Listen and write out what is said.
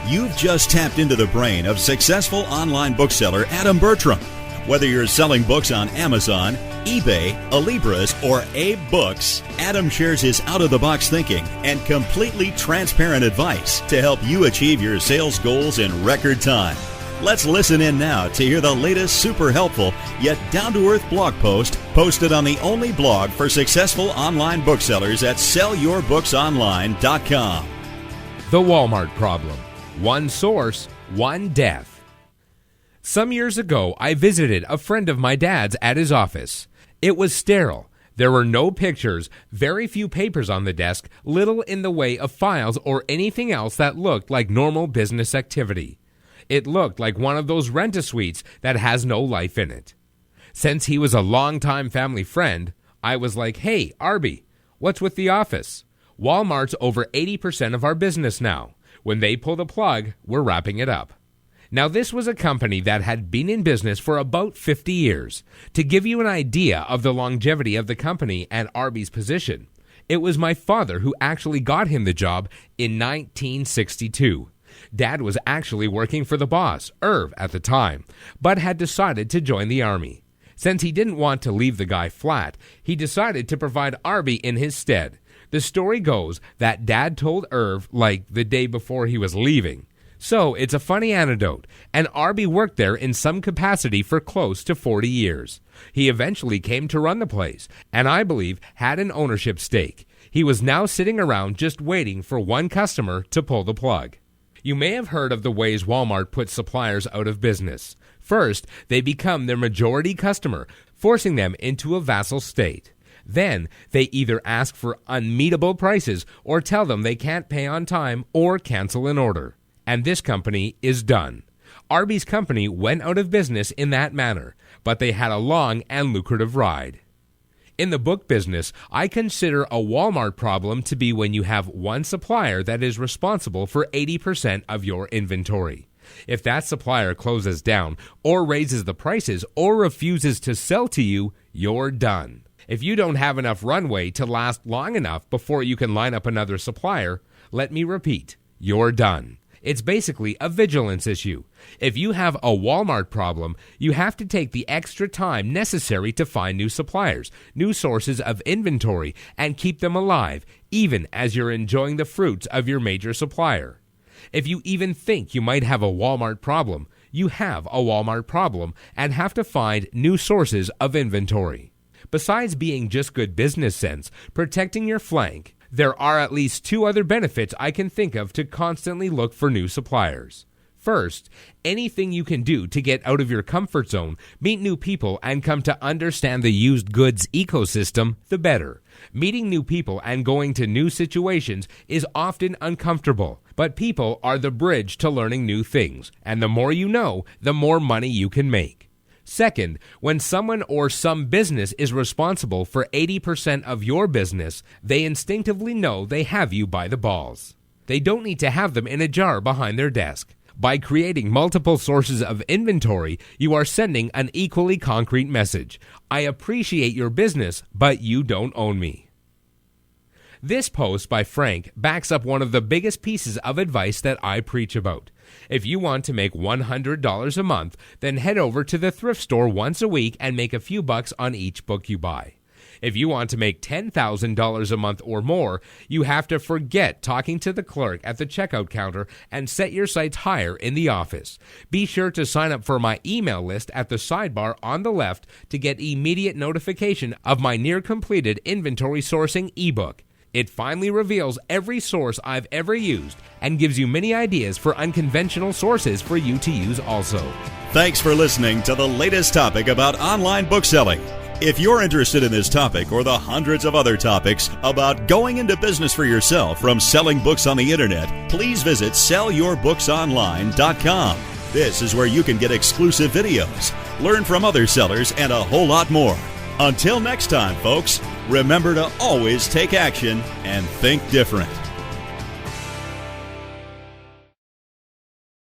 You've just tapped into the brain of successful online bookseller Adam Bertram. Whether you're selling books on Amazon, eBay, Alibris, or Abe Books, Adam shares his out-of-the-box thinking and completely transparent advice to help you achieve your sales goals in record time. Let's listen in now to hear the latest super helpful yet down-to-earth blog post posted on the only blog for successful online booksellers at sellyourbooksonline.com. The Walmart problem. One source, one death. Some years ago, I visited a friend of my dad's at his office. It was sterile. There were no pictures, very few papers on the desk, little in the way of files or anything else that looked like normal business activity. It looked like one of those rent-a-suites that has no life in it. Since he was a longtime family friend, I was like, "Hey, Arby, what's with the office? Walmart's over 80% of our business now. When they pull the plug, we're wrapping it up." Now, this was a company that had been in business for about 50 years. To give you an idea of the longevity of the company and Arby's position, it was my father who actually got him the job in 1962. Dad was actually working for the boss, Irv, at the time, but had decided to join the Army. Since he didn't want to leave the guy flat, he decided to provide Arby in his stead. The story goes that Dad told Irv like the day before he was leaving. So it's a funny anecdote, and Arby worked there in some capacity for close to 40 years. He eventually came to run the place, and I believe had an ownership stake. He was now sitting around just waiting for one customer to pull the plug. You may have heard of the ways Walmart puts suppliers out of business. First, they become their majority customer, forcing them into a vassal state. Then, they either ask for unmeetable prices or tell them they can't pay on time or cancel an order. And this company is done. Arby's company went out of business in that manner, but they had a long and lucrative ride. In the book business, I consider a Walmart problem to be when you have one supplier that is responsible for 80% of your inventory. If that supplier closes down or raises the prices or refuses to sell to you, you're done. If you don't have enough runway to last long enough before you can line up another supplier, let me repeat, you're done. It's basically a vigilance issue. If you have a Walmart problem, you have to take the extra time necessary to find new suppliers, new sources of inventory, and keep them alive, even as you're enjoying the fruits of your major supplier. If you even think you might have a Walmart problem, you have a Walmart problem and have to find new sources of inventory. Besides being just good business sense, protecting your flank, there are at least two other benefits I can think of to constantly look for new suppliers. First, anything you can do to get out of your comfort zone, meet new people, and come to understand the used goods ecosystem, the better. Meeting new people and going to new situations is often uncomfortable, but people are the bridge to learning new things, and the more you know, the more money you can make. Second, when someone or some business is responsible for 80% of your business, they instinctively know they have you by the balls. They don't need to have them in a jar behind their desk. By creating multiple sources of inventory, you are sending an equally concrete message. I appreciate your business, but you don't own me. This post by Frank backs up one of the biggest pieces of advice that I preach about. If you want to make $100 a month, then head over to the thrift store once a week and make a few bucks on each book you buy. If you want to make $10,000 a month or more, you have to forget talking to the clerk at the checkout counter and set your sights higher in the office. Be sure to sign up for my email list at the sidebar on the left to get immediate notification of my near-completed inventory sourcing ebook. It finally reveals every source I've ever used and gives you many ideas for unconventional sources for you to use also. Thanks for listening to the latest topic about online bookselling. If you're interested in this topic or the hundreds of other topics about going into business for yourself from selling books on the internet, please visit sellyourbooksonline.com. This is where you can get exclusive videos, learn from other sellers, and a whole lot more. Until next time, folks, remember to always take action and think different.